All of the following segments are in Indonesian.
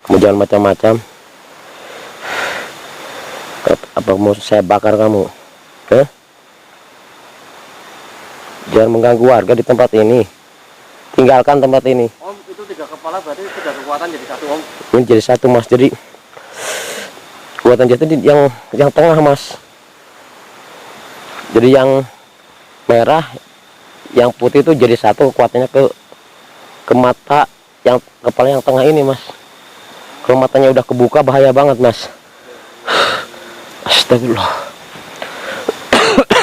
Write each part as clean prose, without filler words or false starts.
Kamu jangan macam-macam. Apa mau saya bakar kamu? Jangan mengganggu warga di tempat ini. Tinggalkan tempat ini. Om, itu 3 kepala berarti sudah kekuatan jadi satu, Om. Ini jadi satu, Mas. Jadi kekuatan jatuh yang tengah, Mas. Jadi yang merah, yang putih itu jadi satu, kekuatannya ke mata yang kepala yang tengah ini, Mas. Kalau matanya udah kebuka bahaya banget, Mas. Astagfirullah.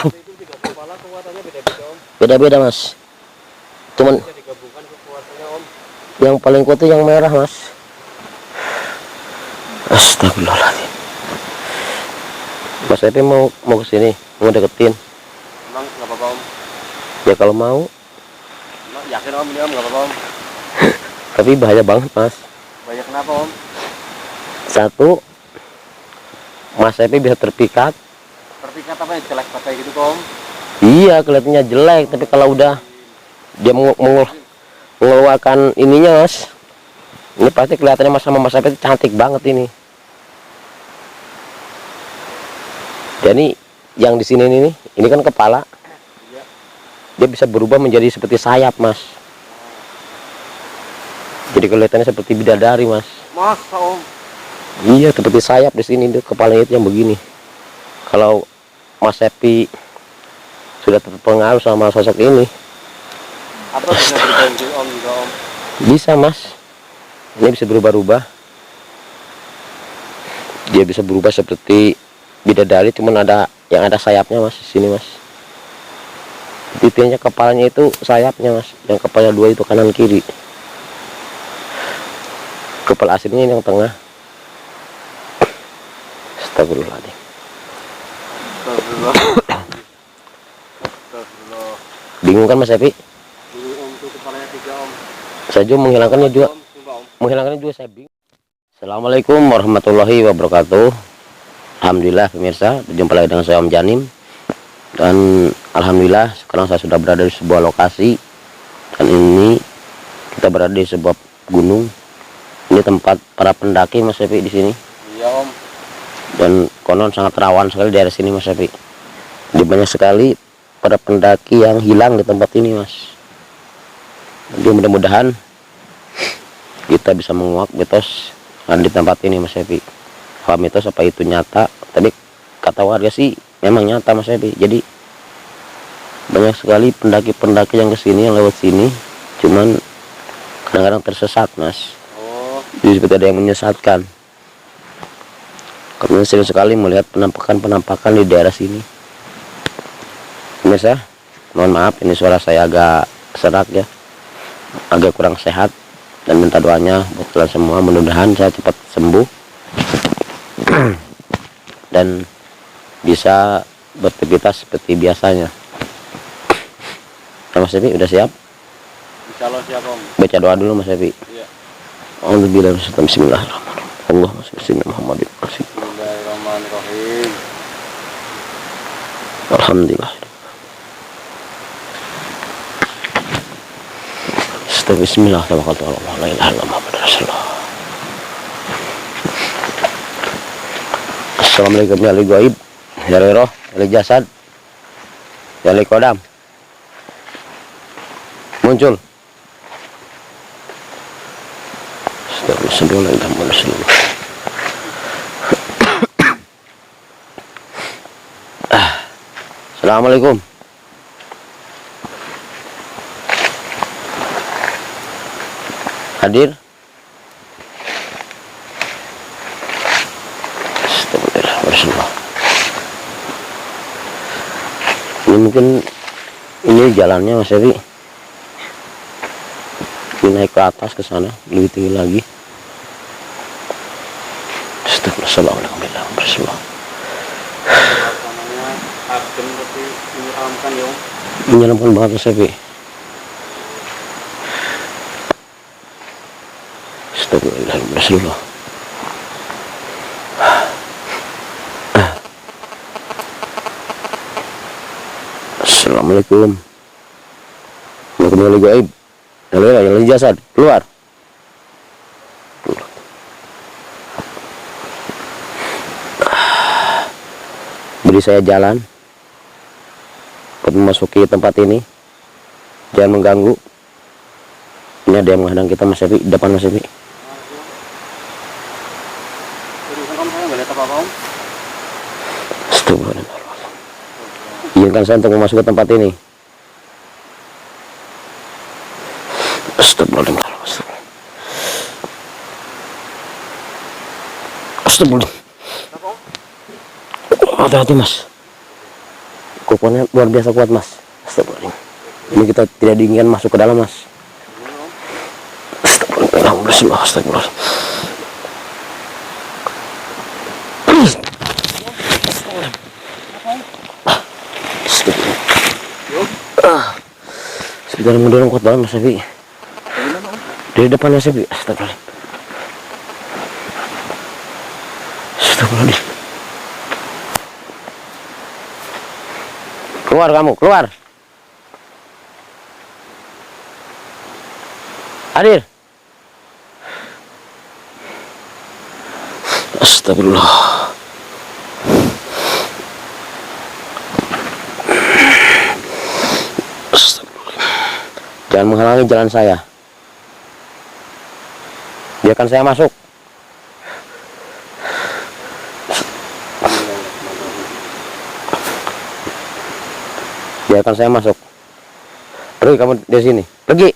Itu 3 kepala kekuatannya beda-beda, Om. Beda-beda, Mas. Cuman Bisa digabungkan kekuatannya, Om. yang paling kuat itu yang merah, Mas. Astagfirullahaladzim. Mas Epi mau ke sini, mau deketin. Emang nggak apa-apa, Om? Ya kalau mau. Emang yakin, Om, ini, Om, nggak apa-apa, Om? Tapi bahaya banget, Mas. Banyak kenapa, Om? Satu, Mas Epi bisa terpikat. Terpikat apa yang jelek kayak gitu, Om? Iya, kelihatannya jelek, tapi kalau udah dia mengeluarkan ininya, Mas, ini pasti kelihatannya Mas sama Mas Epi cantik banget ini. Jadi yang di sini ini kan kepala. Iya. Dia bisa berubah menjadi seperti sayap, Mas. Jadi kelihatannya seperti bidadari, Mas. Masa, Om? Iya, seperti sayap di sini, itu kepalanya itu yang begini. Kalau Mas Epi sudah terpengaruh sama sosok ini, Atau bisa berubah jadi Om juga, Om? bisa, Mas. Ini bisa berubah-ubah. Dia bisa berubah seperti bidadari, cuman yang ada sayapnya, Mas, di sini, Mas. Titiknya kepalanya itu sayapnya, Mas. Yang kepala 2 itu kanan kiri. Kepala aslinya yang tengah. Astagfirullahaladzim. Astagfirullah. Astagfirullah. Bingung kan, Mas Epi? Dulu, Om, tuh kepalanya 3, Om. Saya juga menghilangkannya juga. Om, coba, Om. Menghilangkannya juga saya bingung. Assalamualaikum warahmatullahi wabarakatuh. Alhamdulillah pemirsa, berjumpa lagi dengan saya Om Janim. Dan alhamdulillah sekarang saya sudah berada di sebuah lokasi. Dan ini kita berada di sebuah gunung. Ini tempat para pendaki, Mas Epi, di sini. Iya, Om. Dan konon sangat rawan sekali di daerah sini, Mas Epi. Jadi banyak sekali para pendaki yang hilang di tempat ini, Mas. Jadi mudah-mudahan kita bisa menguak mitos di tempat ini, Mas Epi. Apa mitos, apa itu nyata? Tapi kata warga sih memang nyata, Mas Epi. Jadi banyak sekali pendaki-pendaki yang kesini, yang lewat sini, cuman kadang-kadang tersesat, Mas. Oh. Jadi seperti ada yang menyesatkan. Kami sering sekali melihat penampakan-penampakan di daerah sini. Pemirsa, mohon maaf ini suara saya agak serak ya, agak kurang sehat, dan minta doanya buat kalian semua, mudah-mudahan saya cepat sembuh dan bisa beraktivitas seperti biasanya. Mas Epi udah siap? Insyaallah siap, Om. Baca doa dulu, Mas Epi. Iya. Alhamdulillah, bismillahirrahmanirrahim. Allahumma shalli ala Muhammadin. Bismillahirrahmanirrahim. Alhamdulillah. Bismillah, tawakkaltu ala Allah, la ilaha illallah Muhammadur Rasulullah. Assalamualaikum ya li gaib, ya li roh, ya li jasad, ya li kodam. Muncul. Astagfirullahaladzim. Assalamualaikum. Hadir. Astagfirullah. Ini mungkin ini jalannya, Mas Epi. Ini naik ke atas ke sana, lebih tinggi lagi. Astagfirullah. Suasananya adem tapi menyeramkan, ya, Om. Menyeramkan banget, Mas Epi. Astagfirullah. Assalamualaikum. Warahmatullahi wabarakatuh. Yang jasad keluar. beri saya jalan buat memasuki tempat ini. Jangan mengganggu. Ini ada yang menghadang kita, Mas Epi, depan Mas Epi. Seriusan kamu, saya nggak lihat apa-apa om. Astagfirullahaladzim. Izinkan saya untuk memasuki tempat ini. Astagfirullahaladzim. Astagfirullahaladzim. Hati-hati Mas. Kokonnya luar biasa kuat Mas. Astagfirullahaladzim. Ini kita tidak diinginkan masuk ke dalam Mas. Astagfirullahaladzim. Astagfirullahaladzim. Sekitar mendorong kuat banget Mas Epi. Dari depan Mas Epi. Astagfirullahaladzim. Astagfirullahaladzim. Keluar kamu, keluar. Hadir. Astagfirullah. Jangan menghalangi jalan saya. Biarkan saya masuk. Biarkan saya masuk. Pergi kamu dari sini. Pergi.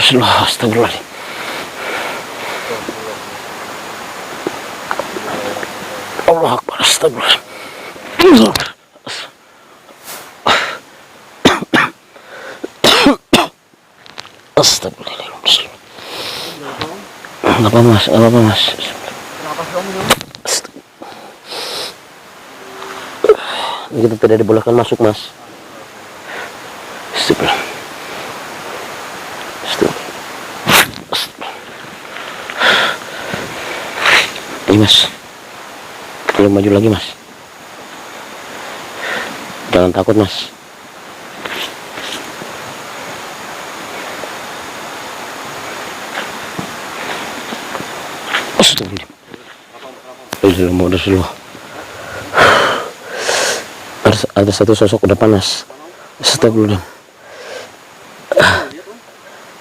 Astagfirullah. Allah Akbar. Astagfirullah. Astagfirullah. Apa Mas? Apa Mas? Kita tidak dibolehkan masuk Mas. Astagfirullah. Ini Mas, belum maju lagi Mas. Jangan takut Mas. Astagfirullah. Ada satu sosok ke depan Mas. Astagfirullah.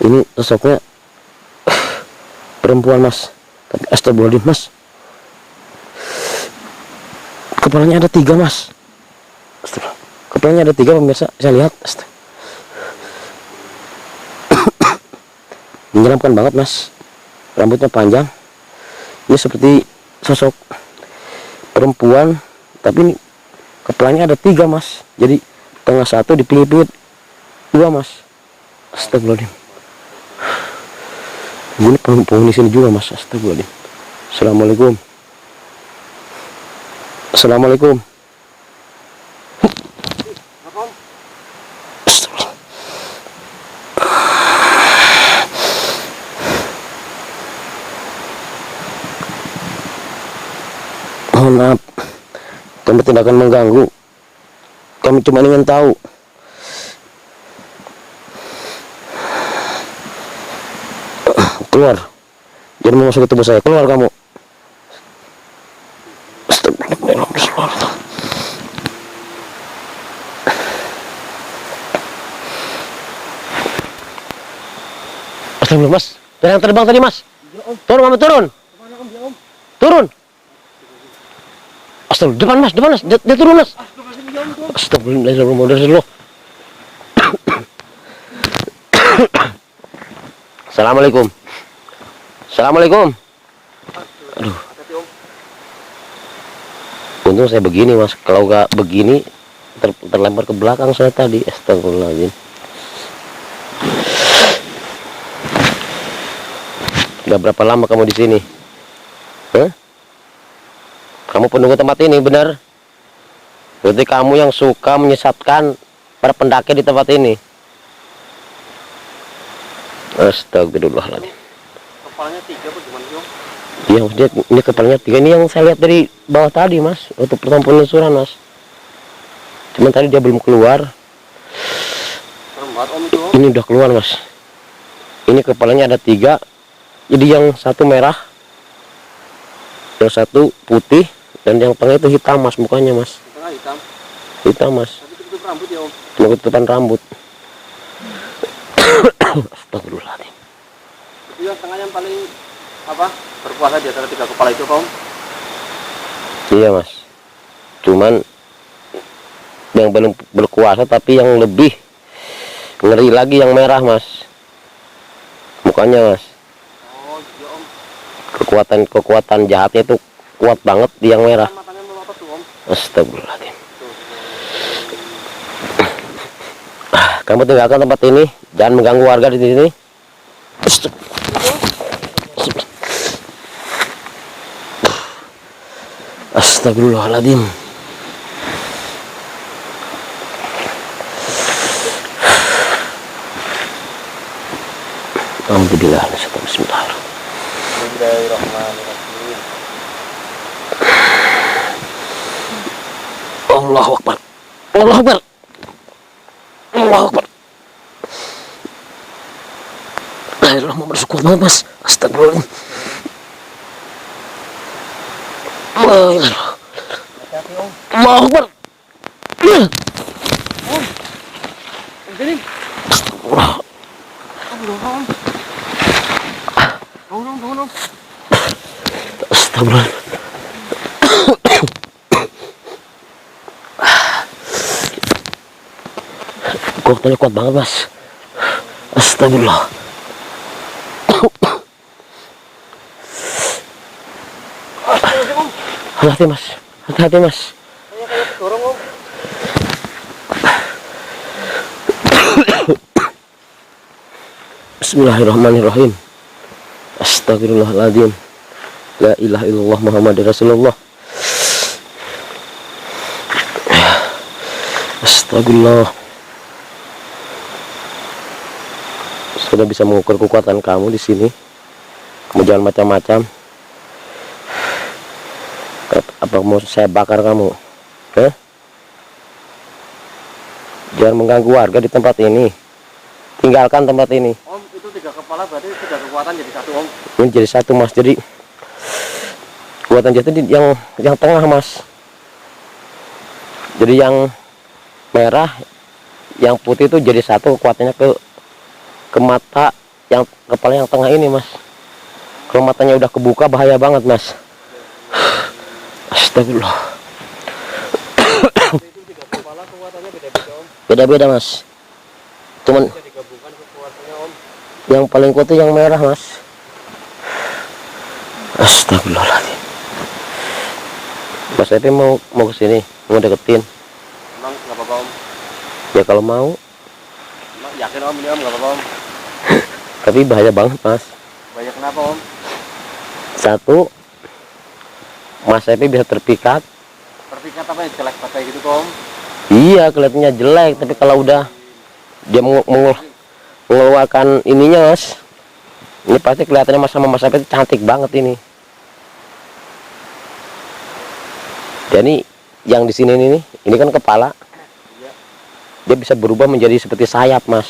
Ini sosoknya perempuan Mas. Tapi astagfirullah Mas. Kepalanya ada 3 Mas. Kepalanya ada 3 pemirsa. Saya lihat. Menyeramkan banget Mas. Rambutnya panjang. Ini seperti sosok perempuan. Tapi ini kepalanya ada 3 Mas. Jadi tengah 1, di pinggir-pinggir 2 Mas. Astagfirullahaladzim. Ini penghuni sini juga Mas. Astagfirullahaladzim. Assalamualaikum. Assalamualaikum. Mohon maaf, kami tidak akan mengganggu. Kami cuma ingin tahu. Keluar. Jangan memasuki tubuh saya. Keluar kamu. Astagfirullah Mas. Yang terbang tadi Mas. Turun Mama, turun. Turun. Astagfirullah, depan Mas, depan Mas. Dia turun Mas. Astagfirullah. Assalamualaikum. Assalamualaikum. Aduh. Untung saya begini Mas. Kalau nggak begini terlempar ke belakang saya tadi. Astagfirullahaladzim. Udah berapa lama kamu di sini? Hah? Kamu penunggu tempat ini, benar? Berarti kamu yang suka menyesatkan para pendaki di tempat ini. Astagfirullahaladzim. Kepalanya 3 apa gimana Om? Iya, maksudnya ini kepalanya 3. Ini yang saya lihat dari bawah tadi Mas. Untuk pertama penelusuran Mas. Cuman tadi dia belum keluar. banget om itu om. Ini udah keluar mas. Ini kepalanya ada 3. Jadi yang satu merah, yang satu putih, dan yang tengah itu hitam mas mukanya mas. Di tengah hitam. Hitam mas. Tapi tutup rambut ya om. Cuma ketutupan rambut. Astagfirullahaladzim. Itu yang tengah yang paling apa berkuasa di antara 3 kepala itu om. Iya mas. Cuman yang belum berkuasa, tapi yang lebih ngeri lagi yang merah mas. Mukanya mas. Oh iya om. Kekuatan jahatnya itu kuat banget di yang merah. Matanya melotot tuh om. Astagfirullahaladzim. Tuh. Kamu tinggalkan tempat ini, jangan mengganggu warga di sini. Astagfirullahaladzim. Alhamdulillah. Bismillahirrahmanirrahim. Allahu Akbar. Allahu Akbar. Allahu Akbar. Akhirnya mau bersyukur banget mas. Astagfirullahaladzim. Hati-hati om. Allahu Akbar. Jadi. Allah. Om. Om. Astagfirullahaladzim. Kekuatannya kuat banget mas. Astagfirullah. Hati-hati mas. Hati-hati mas. Kayak dorong om. Bismillahirrahmanirrahim. Astagfirullahaladzim. La ilaha illallah Muhammad Rasulullah. Astagfirullah. Sudah bisa mengukur kekuatan kamu di sini. Kamu jangan macam-macam. Apa mau saya bakar kamu? Jangan mengganggu warga di tempat ini. Tinggalkan tempat ini. Om, itu 3 kepala berarti 3 kekuatan jadi 1 om. Ini jadi 1 mas. Jadi kekuatan jatuh di yang tengah mas. Jadi yang merah, yang putih itu jadi 1 kekuatannya ke mata, yang kepala yang tengah ini mas. Kalau matanya udah kebuka bahaya banget mas. Astagfirullah. Itu 3 kepala kekuatannya beda-beda om. Beda-beda mas. Cuman Bisa digabungkan kekuatannya om. yang paling kuat itu yang merah mas. Astagfirullahaladzim. Mas Epi mau ke sini, mau deketin. Emang nggak apa-apa om. Ya kalau mau, Emang yakin om ini om nggak apa-apa om. tapi bahaya banget mas. Banyak kenapa om? 1, Mas Epi bisa terpikat. Terpikat apa yang jelek pakai gitu tuh om? Iya kelihatannya jelek, tapi kalau udah dia mengeluarkan ininya mas, ini pasti kelihatannya mas sama Mas Epi cantik banget ini. Jadi yang di sini ini kan kepala, Iya. dia bisa berubah menjadi seperti sayap mas.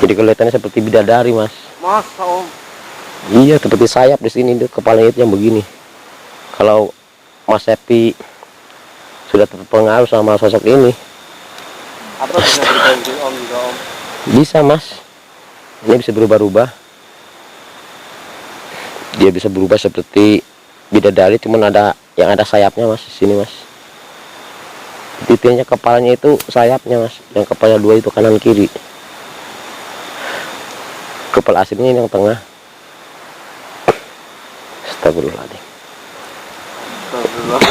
Jadi kelihatannya seperti bidadari mas. Masa om? Iya seperti sayap di sini, kepalanya itu yang begini. Kalau Mas Epi sudah terpengaruh sama sosok ini, Apa bisa berganti om juga om? bisa mas. Ini bisa berubah-ubah. Dia bisa berubah seperti bidadari, cuman ada yang ada sayapnya mas di sini mas. Titiknya kepalanya itu sayapnya mas. Yang kepala 2 itu kanan kiri. Kepala aslinya ini yang tengah. Astagfirullahaladzim. Astagfirullah.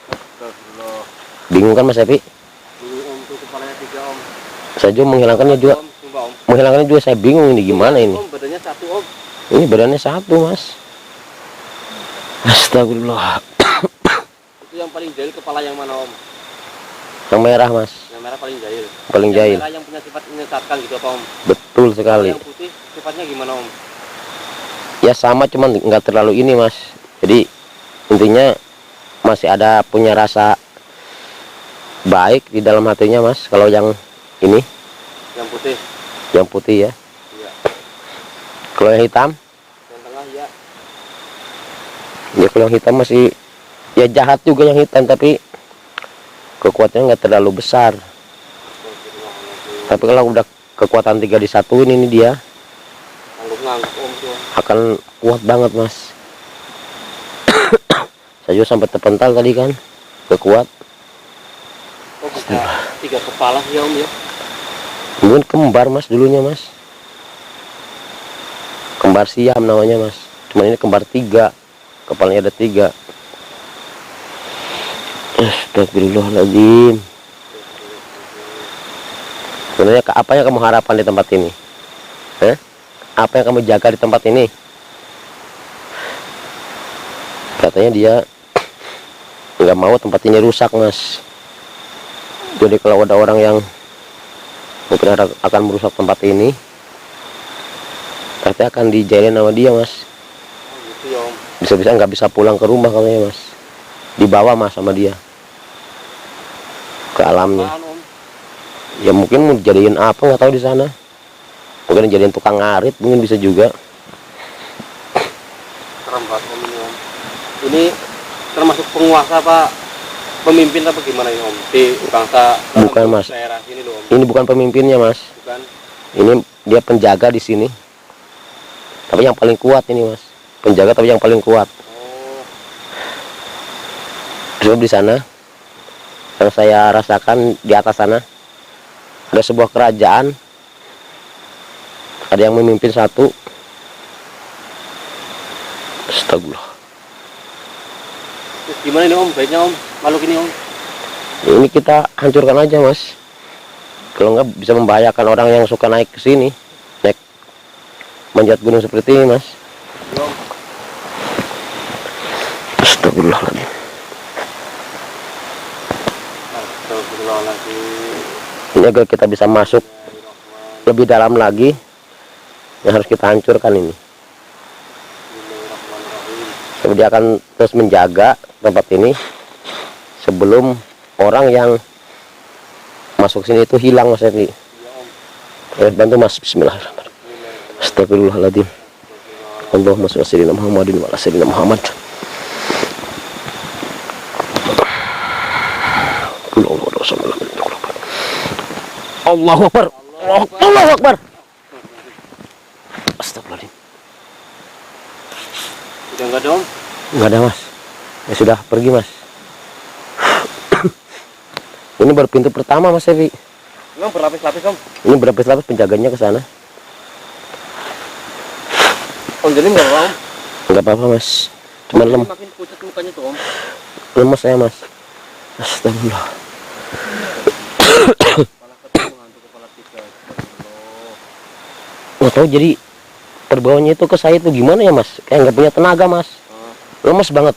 Astagfirullah. Bingung kan Mas Epi? Dulu om tuh kepalanya 3 om. Saya juga menghilangkannya juga. Om, sumpah om. Menghilangkannya juga saya bingung ini gimana ini. Om badannya 1 om. Ini badannya 1 mas. Astagfirullah. Itu yang paling jahil kepala yang mana om? Yang merah mas. Yang merah paling jahil. Paling Yang jahil. merah yang punya sifat menyesatkan gitu apa om? Betul sekali. Yang putih sifatnya gimana om? Ya sama, cuman nggak terlalu ini mas. Jadi intinya masih ada punya rasa baik di dalam hatinya mas. Kalau yang ini Yang putih. yang putih ya. Iya. Kalau yang hitam Yang tengah ya. ya, kalau yang hitam masih ya jahat juga yang hitam, tapi kekuatannya nggak terlalu besar. Tapi kalau udah kekuatan 3 disatuin ini dia Ngangguk om tuh. akan kuat banget mas. Saya juga sampai terpental tadi kan, kekuat. Oh bisa 3 kepala ya om ya. Mungkin kembar mas dulunya mas, kembar siam namanya mas. Cuman ini kembar 3, kepalanya ada 3. Astagfirullahaladzim. Sebenarnya apa yang kamu harapkan di tempat ini? Apa yang kamu jaga di tempat ini? Katanya dia nggak mau tempat ini rusak mas. Jadi kalau ada orang yang mungkin akan merusak tempat ini, katanya akan dijailin sama dia mas. Oh gitu ya om. Bisa-bisa nggak bisa pulang ke rumah katanya mas. Dibawa mas sama dia ke alamnya. Apaan, om? Ya mungkin mau dijadiin apa nggak tahu di sana. Mungkin dijadiin tukang ngarit, mungkin bisa juga. Serem banget om ini om. Ini termasuk penguasa apa pemimpin apa gimana ini om di bangsa Bukan, Mas. daerah sini loh om. Ini bukan pemimpinnya mas. Bukan. Ini dia penjaga di sini. Tapi yang paling kuat ini mas. Penjaga tapi yang paling kuat. Oh Sebab di sana yang saya rasakan di atas sana ada sebuah kerajaan, ada yang memimpin satu. Astagfirullah. terus gimana ini om baiknya om makhluk ini om? Ini kita hancurkan aja mas. Kalau nggak bisa membahayakan orang yang suka naik ke sini, naik manjat gunung seperti ini mas. Ya, om. Astagfirullahaladzim. Astagfirullahaladzim. Ini agar kita bisa masuk lebih dalam lagi, yang harus kita hancurkan ini. Bismillahirrahmanirrahim. Sebab dia akan terus menjaga tempat ini sebelum orang yang masuk sini itu hilang mas Evi. Ya om. Bantu mas. Bismillahirrahmanirrahim. Astagfirullahaladzim. Allahumma sholli ala sayyidina Muhammadin wa ala sayyidina Muhammad. Allahu Akbar. Allahu Akbar. Astagfirullahaladzim. Udah enggak dong? Enggak ada mas. Ya sudah pergi mas. Ini baru pintu pertama mas Evi. Emang berlapis-lapis om? Ini berlapis-lapis penjaganya ke sana. Om jadi enggak om? Enggak apa-apa mas. Cuman Ini makin pucat mukanya tuh om. lemes saya mas. Astagfirullah. Kepala kecil menghantu kepala 3. Astagfirullah. Nggak tahu jadi terbawanya itu ke saya itu gimana ya mas? Kayak nggak punya tenaga mas. Lemes banget.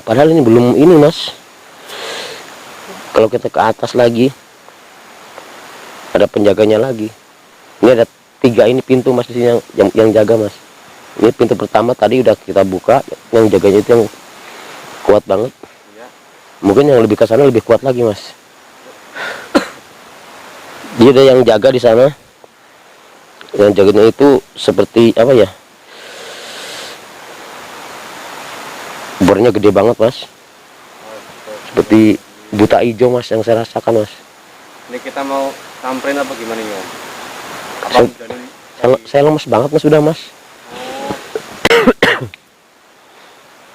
Padahal ini belum ini mas. Kalau kita ke atas lagi ada penjaganya lagi. Ini ada 3 ini pintu mas di sini yang jaga mas. Ini pintu pertama tadi udah kita buka, yang jaganya itu yang kuat banget. Iya. Mungkin yang lebih ke sana lebih kuat lagi mas. Dia ada yang jaga di sana. Yang jaganya itu seperti apa ya? Bornya gede banget mas. Seperti buta hijau mas yang saya rasakan mas. Ini kita mau samperin apa gimana nih om? Apa Saya- jadi Saya lemes banget mas sudah mas.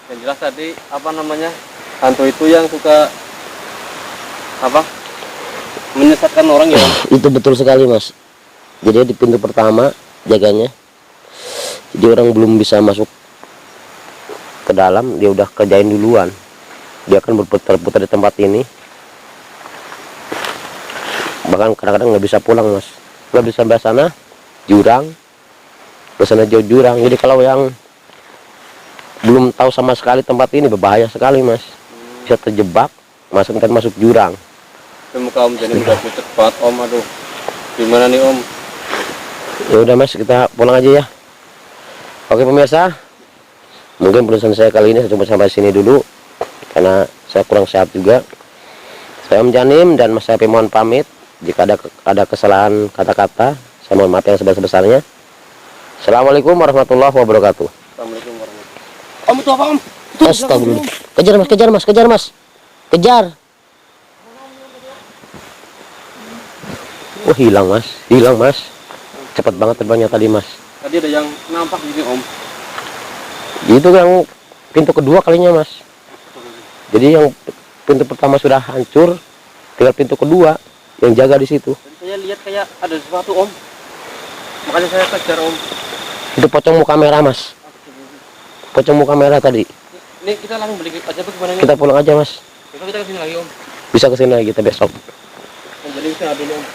yang jelas tadi apa namanya hantu itu yang suka apa menyesatkan orang ya om? Itu betul sekali mas. Jadi di pintu pertama jaganya. Jadi orang belum bisa masuk ke dalam, dia udah kerjain duluan. Dia akan berputar-putar di tempat ini. Bahkan kadang-kadang nggak bisa pulang mas. Nggak bisa sampai sana, jurang. Ke sana jauh jurang. Jadi kalau yang belum tahu sama sekali tempat ini berbahaya sekali mas. Bisa terjebak, masuk jurang. Itu muka om jadi udah pucat banget om, aduh gimana nih om? Ya udah mas, kita pulang aja ya. Oke pemirsa, mungkin perusahaan saya kali ini saya coba sampai sini dulu karena saya kurang sehat juga. Saya Om Janim dan Mas Sapi mohon pamit. Jika ada kesalahan kata-kata, saya mohon maaf yang sebesar-besarnya. Assalamualaikum warahmatullahi wabarakatuh. Assalamualaikum warahmatullahi. Om itu apa, Om? Astagfirullah. Kejar mas, kejar mas, kejar mas, kejar. Oh hilang mas, cepat banget terbangnya tadi mas. Tadi ada yang nampak di sini, Om. Itu yang pintu kedua kalinya mas. Jadi yang pintu pertama sudah hancur, tinggal pintu kedua yang jaga di situ. Tadi saya lihat kayak ada sesuatu, Om. Makanya saya kejar, Om. Itu pocong muka merah mas, pocong muka merah tadi. Ini kita langsung balik aja bagaimana ini? Kita pulang aja mas. Besok kita kesini lagi, Om. Bisa kesini lagi kita besok. Jadi kita dulu, Om.